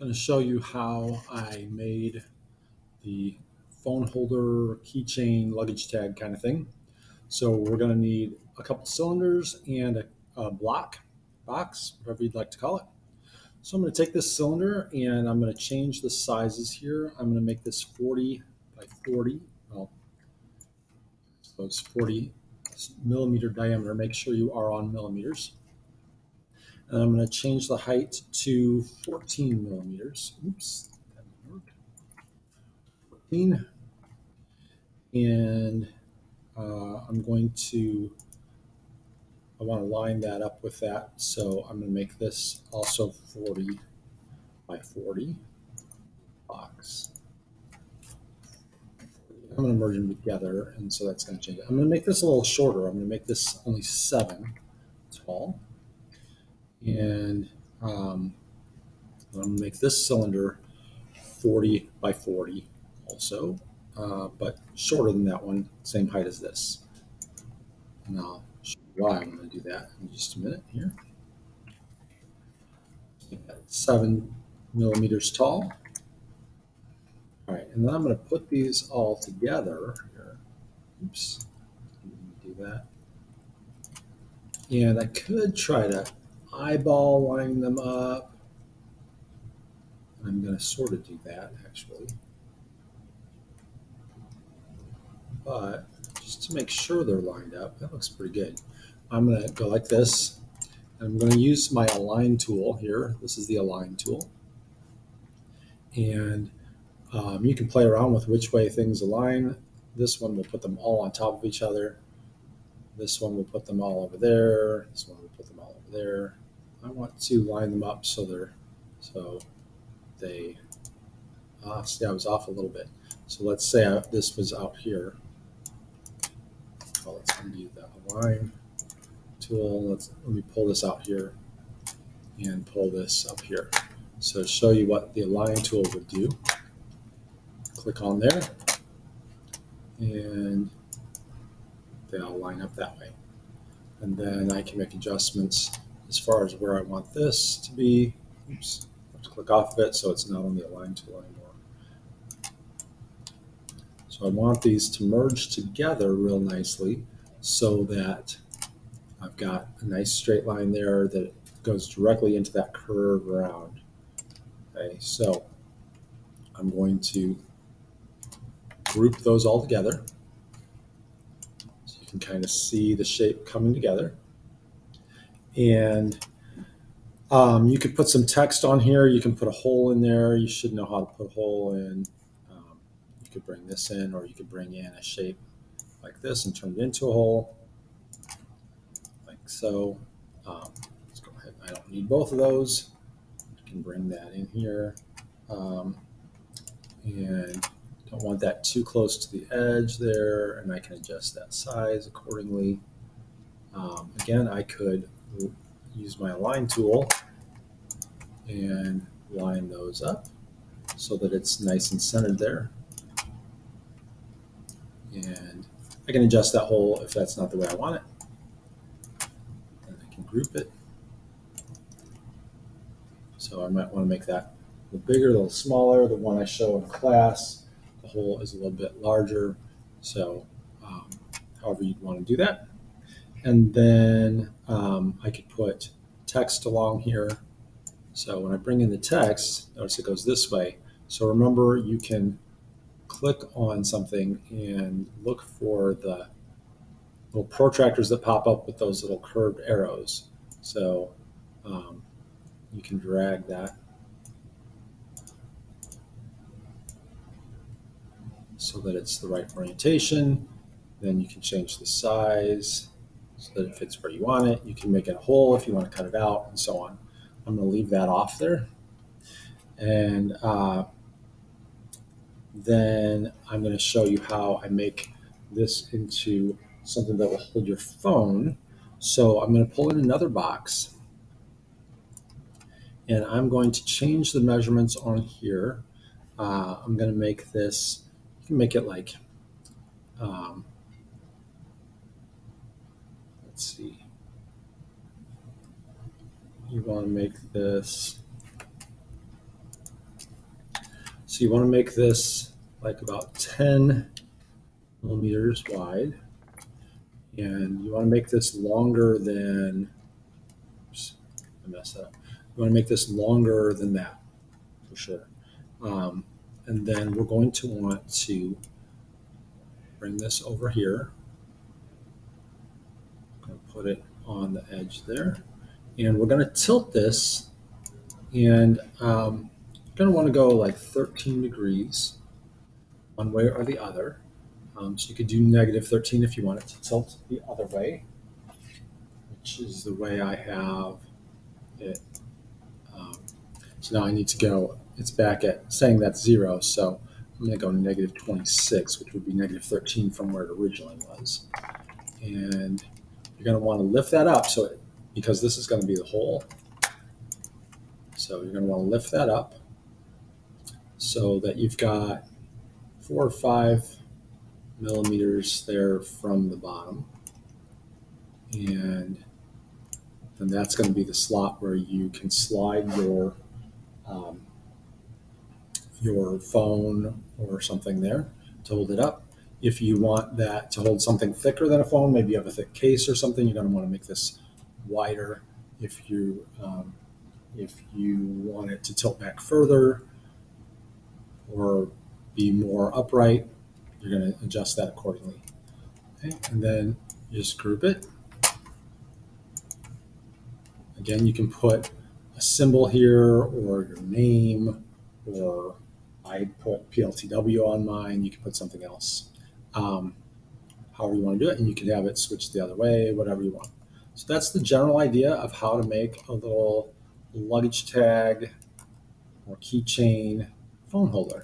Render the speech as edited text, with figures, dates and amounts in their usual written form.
going to show you how I made the phone holder, keychain, luggage tag kind of thing. So we're going to need a couple cylinders and a box, whatever you'd like to call it. So I'm going to take this cylinder and I'm going to change the sizes here. I'm going to make this 40 by 40. Well, so it's 40 millimeter diameter. Make sure you are on millimeters. And I'm going to change the height to 14 millimeters. Oops, that didn't work. 14. And I'm going to, I want to line that up with that. So I'm going to make this also 40 by 40 box. I'm going to merge them together, and so that's going to change it. I'm going to make this a little shorter. I'm going to make this only 7 tall. And I'm going to make this cylinder 40 by 40 also, but shorter than that one, same height as this. And I'll show you why I'm going to do that in just a minute here. 7 millimeters tall. All right, and then I'm going to put these all together here. Oops, do that. And I could try to eyeball line them up. I'm going to sort of do that actually. But just to make sure they're lined up, that looks pretty good. I'm going to go like this. I'm going to use my align tool here. This is the align tool. And you can play around with which way things align. This one will put them all on top of each other. This one will put them all over there. This one will put them all over there. I want to line them up so they see, I was off a little bit. So let's say this was out here. Well, let's undo the align tool. Let me pull this out here and pull this up here. So to show you what the align tool would do, click on there and they all line up that way. And then I can make adjustments as far as where I want this to be. Oops, I have to click off of it so it's not on the align tool anymore. So I want these to merge together real nicely so that I've got a nice straight line there that goes directly into that curve around. Okay, so I'm going to group those all together so you can kind of see the shape coming together. And you could put some text on here. You can put a hole in there. You should know how to put a hole in. You could bring this in, or you could bring in a shape like this and turn it into a hole, like so. Let's go ahead. I don't need both of those. I can bring that in here. And don't want that too close to the edge there, and I can adjust that size accordingly. Again, I could use my align tool and line those up so that it's nice and centered there. And I can adjust that hole if that's not the way I want it. And I can group it. So I might want to make that a little bigger, a little smaller. The one I show in class, the hole is a little bit larger. So however you'd want to do that. And then I could put text along here. So when I bring in the text, notice it goes this way. So remember, you can click on something and look for the little protractors that pop up with those little curved arrows. So you can drag that so that it's the right orientation. Then you can change the size so that it fits where you want it. You can make it a hole if you want to cut it out, and so on. I'm going to leave that off there. And then I'm going to show you how I make this into something that will hold your phone. So I'm going to pull in another box, and I'm going to change the measurements on here. I'm going to make this, you can make it like, let's see, you want to make this So you want to make this like about 10 millimeters wide, and you want to make this longer than, oops, I messed up. You want to make this longer than that for sure. And then we're going to want to bring this over here. I'm going to put it on the edge there, and we're going to tilt this, and you're going to want to go like 13 degrees one way or the other. So you could do negative 13 if you want it to tilt the other way, which is the way I have it. So now I need to go, it's back at saying that's 0, so I'm going to go negative 26, which would be negative 13 from where it originally was. And you're going to want to lift that up because this is going to be the hole. So you're going to want to lift that up so that you've got 4 or 5 millimeters there from the bottom. And then that's going to be the slot where you can slide your phone or something there to hold it up. If you want that to hold something thicker than a phone, maybe you have a thick case or something, you're going to want to make this wider. If you want it to tilt back further or be more upright, you're going to adjust that accordingly. Okay? And then you just group it. Again, you can put a symbol here or your name, or I put PLTW on mine. You can put something else, however you want to do it, and you can have it switch the other way, whatever you want. So that's the general idea of how to make a little luggage tag or keychain phone holder.